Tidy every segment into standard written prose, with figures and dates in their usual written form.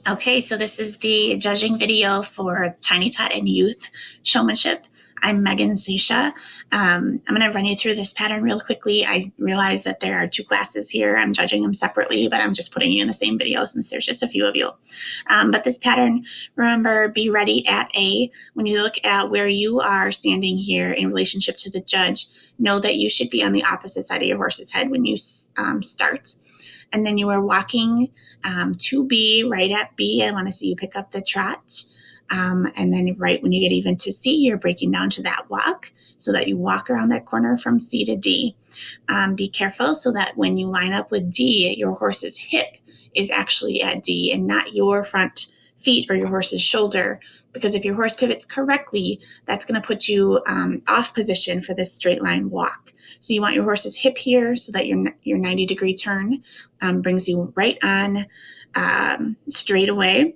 Okay, so this is the judging video for Tiny Tot and Youth Showmanship. I'm Megan Sasha. I'm going to run you through this pattern real quickly. I realize that there are two classes here. I'm judging them separately, but I'm just putting you in the same video since there's just a few of you. But this pattern, remember, be ready at A. When you look at where you are standing here in relationship to the judge, know that you should be on the opposite side of your horse's head when you start. And then you are walking to B, right at B. I want to see you pick up the trot. And then right when you get even to C, you're breaking down to that walk so that you walk around that corner from C to D. Be careful so that when you line up with D, your horse's hip is actually at D and not your front feet or your horse's shoulder, because if your horse pivots correctly, that's going to put you off position for this straight line walk. So you want your horse's hip here so that your 90-degree turn brings you right on straight away.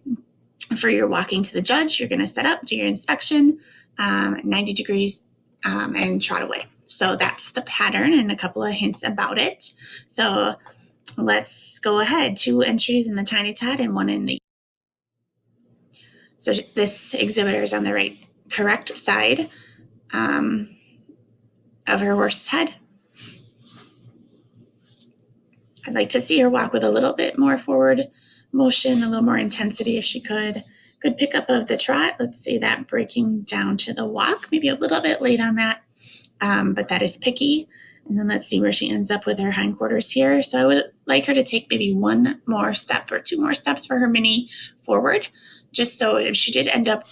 For your walking to the judge, you're going to set up, do your inspection, 90 degrees, and trot away. So that's the pattern and a couple of hints about it. So let's go ahead. 2 entries in the Tiny Tot and 1 in the... So this exhibitor is on the correct side of her horse's head. I'd like to see her walk with a little bit more forward motion, a little more intensity if she could. Good pickup of the trot. Let's see that breaking down to the walk. Maybe a little bit late on that, but that is picky. And then let's see where she ends up with her hindquarters here. So I would like her to take maybe 1 more step or 2 more steps for her mini forward, just so if she did end up,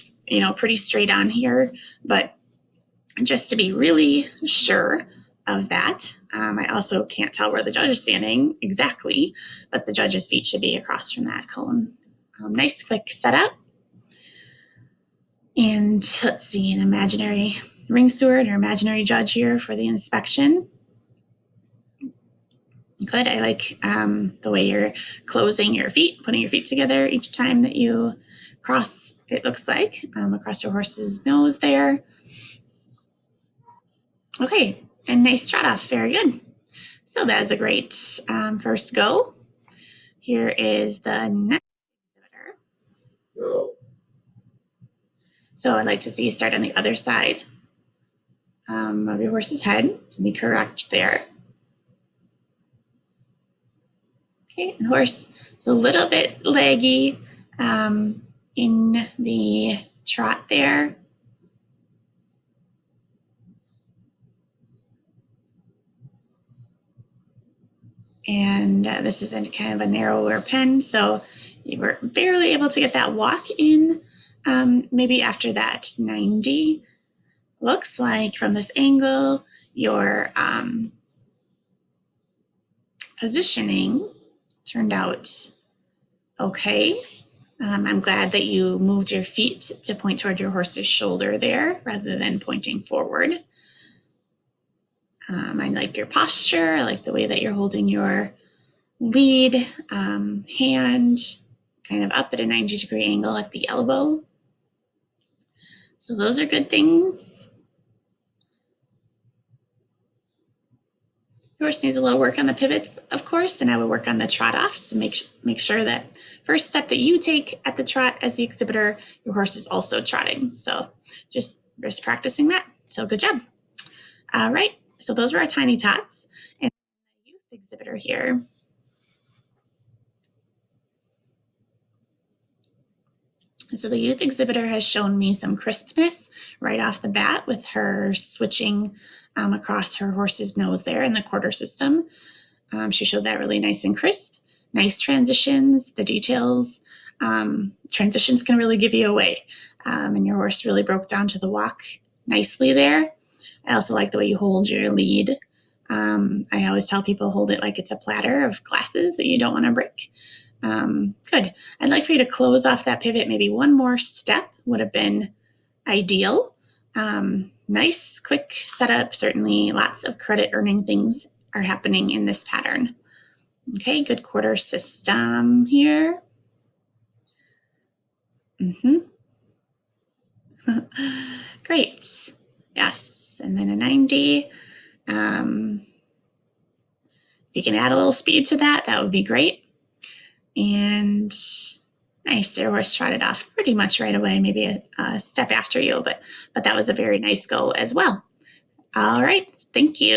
pretty straight on here, but just to be really sure of that. I also can't tell where the judge is standing exactly, but the judge's feet should be across from that cone. Nice quick setup. And let's see, an imaginary ring steward or imaginary judge here for the inspection. Good. I like the way you're closing your feet, putting your feet together each time that you cross, it looks like, across your horse's nose there. Okay, and nice trot off. Very good. So that is a great first go. Here is the next exhibitor. So I'd like to see you start on the other side of your horse's head to be correct there. Okay, and horse is a little bit leggy in the trot there. And this is in kind of a narrower pen, so you were barely able to get that walk in. Maybe after that 90. Looks like from this angle, your positioning turned out okay. I'm glad that you moved your feet to point toward your horse's shoulder there rather than pointing forward. I like your posture. I like the way that you're holding your lead hand kind of up at a 90-degree angle at the elbow. So those are good things. Your horse needs a little work on the pivots, of course, and I would work on the trot offs to make sure that first step that you take at the trot as the exhibitor, your horse is also trotting. So just practicing that. So good job. All right. So those were our Tiny Tots. And the youth exhibitor here. So the youth exhibitor has shown me some crispness right off the bat with her switching across her horse's nose there in the quarter system. She showed that really nice and crisp. Nice transitions, the details. Transitions can really give you away. And your horse really broke down to the walk nicely there. I also like the way you hold your lead. I always tell people hold it like it's a platter of glasses that you don't want to break. Good. I'd like for you to close off that pivot. Maybe 1 more step would have been ideal. Nice, quick setup. Certainly lots of credit earning things are happening in this pattern. Okay, good quarter system here. Great. Yes, and then a 90. If you can add a little speed to that, that would be great. And Nice. Yours trotted off pretty much right away, maybe a step after you, but that was a very nice go as well. All right. Thank you.